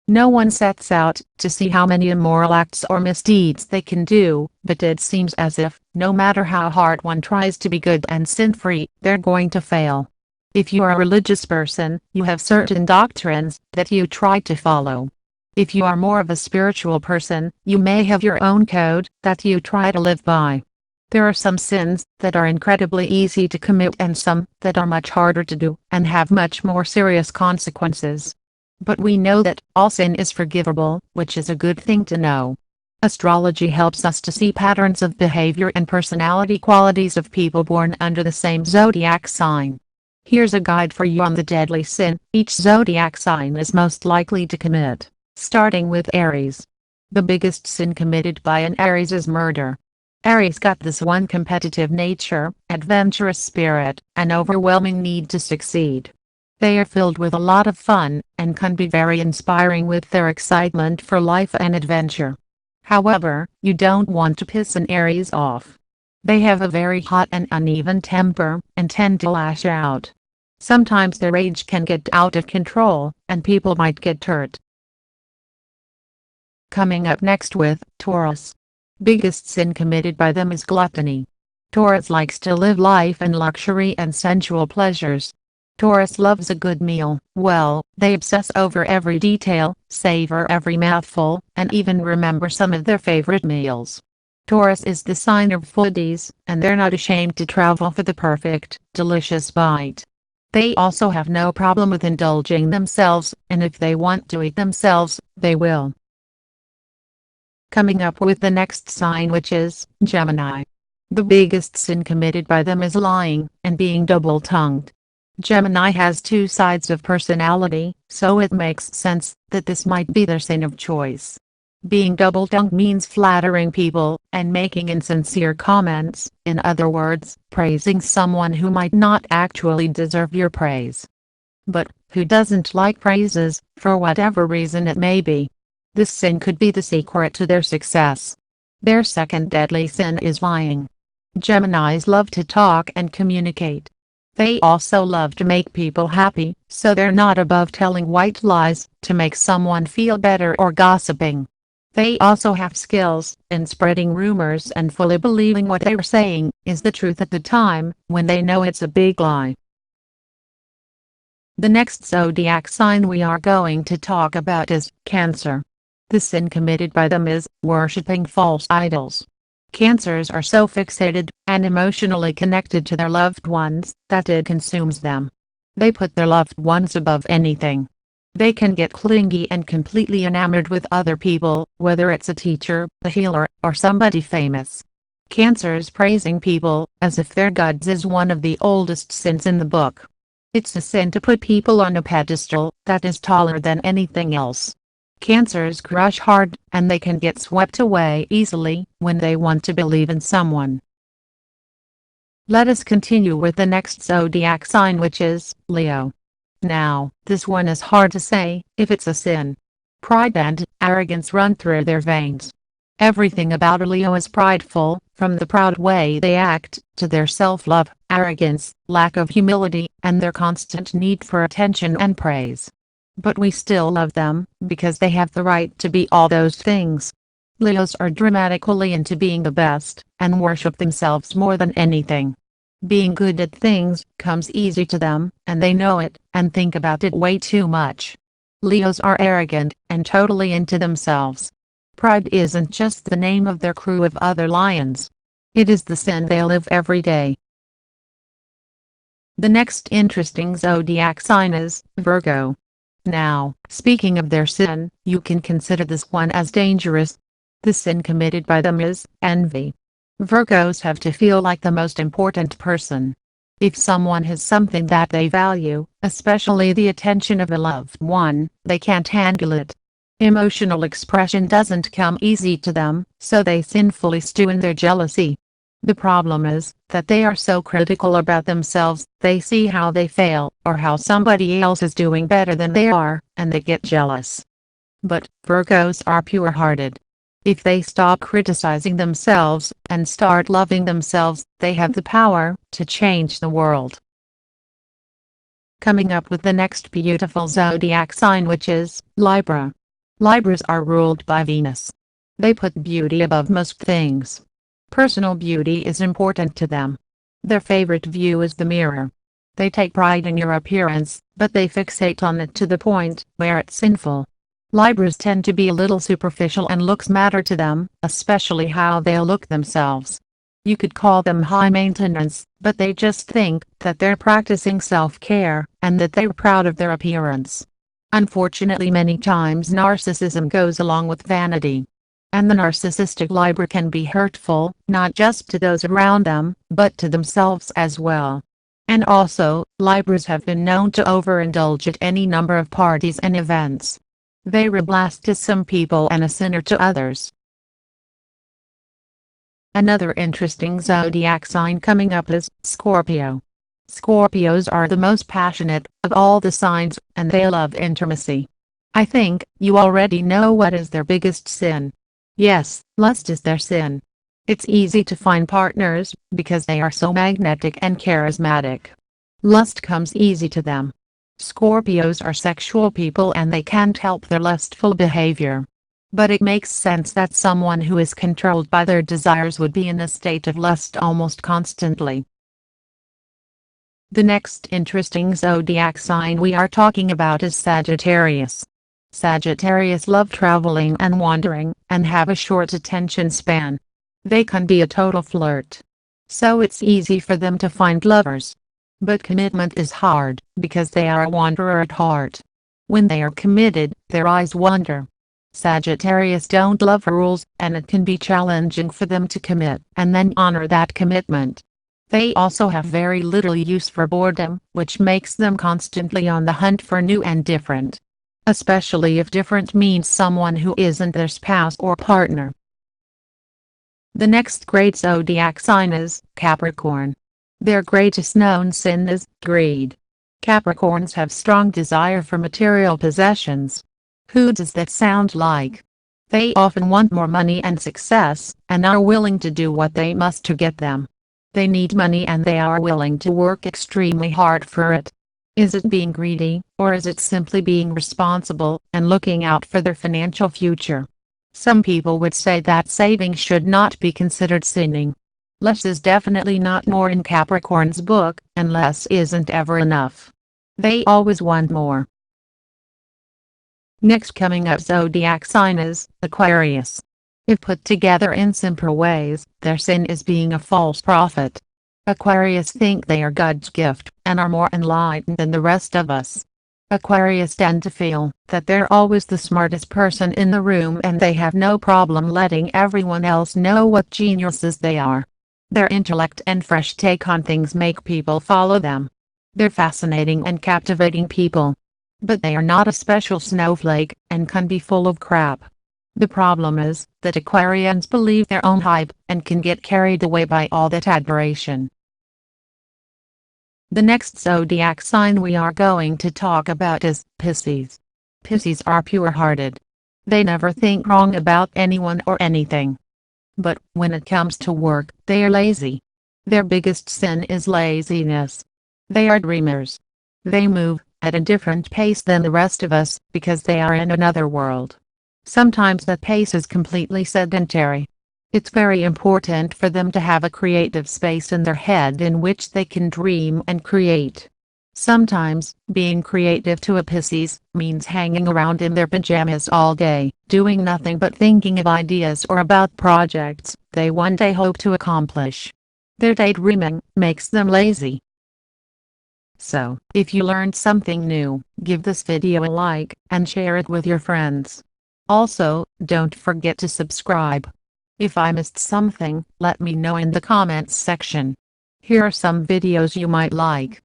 No one sets out to see how many immoral acts or misdeeds they can do, but it seems as if, no matter how hard one tries to be good and sin-free, they're going to fail. If you are a religious person, you have certain doctrines that you try to follow. If you are more of a spiritual person, you may have your own code that you try to live by. There are some sins that are incredibly easy to commit and some that are much harder to do and have much more serious consequences. But we know that all sin is forgivable, which is a good thing to know. Astrology helps us to see patterns of behavior and personality qualities of people born under the same zodiac sign. Here's a guide for you on the deadly sin each zodiac sign is most likely to commit, starting with Aries. The biggest sin committed by an Aries is murder. Aries got this one competitive nature, adventurous spirit, and overwhelming need to succeed. They are filled with a lot of fun, and can be very inspiring with their excitement for life and adventure. However, you don't want to piss an Aries off. They have a very hot and uneven temper, and tend to lash out. Sometimes their rage can get out of control, and people might get hurt. Coming up next with Taurus. Biggest sin committed by them is gluttony. Taurus likes to live life in luxury and sensual pleasures. Taurus loves a good meal. Well, they obsess over every detail, savor every mouthful, and even remember some of their favorite meals. Taurus is the sign of foodies, and they're not ashamed to travel for the perfect, delicious bite. They also have no problem with indulging themselves, and if they want to eat themselves, they will. Coming up with the next sign, which is Gemini. The biggest sin committed by them is lying and being double-tongued. Gemini has two sides of personality, so it makes sense that this might be their sin of choice. Being double-tongued means flattering people and making insincere comments, in other words, praising someone who might not actually deserve your praise. But who doesn't like praises, for whatever reason it may be? This sin could be the secret to their success. Their second deadly sin is lying. Geminis love to talk and communicate. They also love to make people happy, so they're not above telling white lies to make someone feel better or gossiping. They also have skills in spreading rumors and fully believing what they're saying is the truth at the time when they know it's a big lie. The next zodiac sign we are going to talk about is Cancer. The sin committed by them is worshipping false idols. Cancers are so fixated and emotionally connected to their loved ones that it consumes them. They put their loved ones above anything. They can get clingy and completely enamored with other people, whether it's a teacher, a healer, or somebody famous. Cancers praising people as if they're gods is one of the oldest sins in the book. It's a sin to put people on a pedestal that is taller than anything else. Cancers crush hard, and they can get swept away easily when they want to believe in someone. Let us continue with the next zodiac sign, which is Leo. Now, this one is hard to say if it's a sin. Pride and arrogance run through their veins. Everything about a Leo is prideful, from the proud way they act, to their self-love, arrogance, lack of humility, and their constant need for attention and praise. But we still love them, because they have the right to be all those things. Leos are dramatically into being the best, and worship themselves more than anything. Being good at things comes easy to them, and they know it, and think about it way too much. Leos are arrogant, and totally into themselves. Pride isn't just the name of their crew of other lions. It is the sin they live every day. The next interesting zodiac sign is Virgo. Now, speaking of their sin, you can consider this one as dangerous. The sin committed by them is envy. Virgos have to feel like the most important person. If someone has something that they value, especially the attention of a loved one, they can't handle it. Emotional expression doesn't come easy to them, so they sinfully stew in their jealousy. The problem is that they are so critical about themselves, they see how they fail, or how somebody else is doing better than they are, and they get jealous. But Virgos are pure-hearted. If they stop criticizing themselves and start loving themselves, they have the power to change the world. Coming up with the next beautiful zodiac sign, which is Libra. Libras are ruled by Venus. They put beauty above most things. Personal beauty is important to them. Their favorite view is the mirror. They take pride in your appearance, but they fixate on it to the point where it's sinful. Libras tend to be a little superficial and looks matter to them, especially how they look themselves. You could call them high maintenance, but they just think that they're practicing self-care, and that they're proud of their appearance. Unfortunately, many times narcissism goes along with vanity. And the narcissistic Libra can be hurtful, not just to those around them, but to themselves as well. And also, Libras have been known to overindulge at any number of parties and events. They're a blast to some people and a sinner to others. Another interesting zodiac sign coming up is Scorpio. Scorpios are the most passionate of all the signs, and they love intimacy. I think you already know what is their biggest sin. Yes, lust is their sin. It's easy to find partners, because they are so magnetic and charismatic. Lust comes easy to them. Scorpios are sexual people and they can't help their lustful behavior. But it makes sense that someone who is controlled by their desires would be in a state of lust almost constantly. The next interesting zodiac sign we are talking about is Sagittarius. Sagittarius love traveling and wandering, and have a short attention span. They can be a total flirt. So it's easy for them to find lovers. But commitment is hard, because they are a wanderer at heart. When they are committed, their eyes wander. Sagittarius don't love rules, and it can be challenging for them to commit, and then honor that commitment. They also have very little use for boredom, which makes them constantly on the hunt for new and different. Especially if different means someone who isn't their spouse or partner. The next great zodiac sign is Capricorn. Their greatest known sin is greed. Capricorns have strong desire for material possessions. Who does that sound like? They often want more money and success, and are willing to do what they must to get them. They need money and they are willing to work extremely hard for it. Is it being greedy, or is it simply being responsible and looking out for their financial future? Some people would say that saving should not be considered sinning. Less is definitely not more in Capricorn's book, and less isn't ever enough. They always want more. Next coming up zodiac sign is Aquarius. If put together in simple ways, their sin is being a false prophet. Aquarius think they are God's gift, and are more enlightened than the rest of us. Aquarius tend to feel that they're always the smartest person in the room, and they have no problem letting everyone else know what geniuses they are. Their intellect and fresh take on things make people follow them. They're fascinating and captivating people. But they are not a special snowflake, and can be full of crap. The problem is that Aquarians believe their own hype, and can get carried away by all that admiration. The next zodiac sign we are going to talk about is Pisces. Pisces are pure-hearted. They never think wrong about anyone or anything. But when it comes to work, they are lazy. Their biggest sin is laziness. They are dreamers. They move at a different pace than the rest of us, because they are in another world. Sometimes that pace is completely sedentary. It's very important for them to have a creative space in their head in which they can dream and create. Sometimes, being creative to a Pisces means hanging around in their pajamas all day, doing nothing but thinking of ideas or about projects they one day hope to accomplish. Their daydreaming makes them lazy. So, if you learned something new, give this video a like, and share it with your friends. Also, don't forget to subscribe. If I missed something, let me know in the comments section. Here are some videos you might like.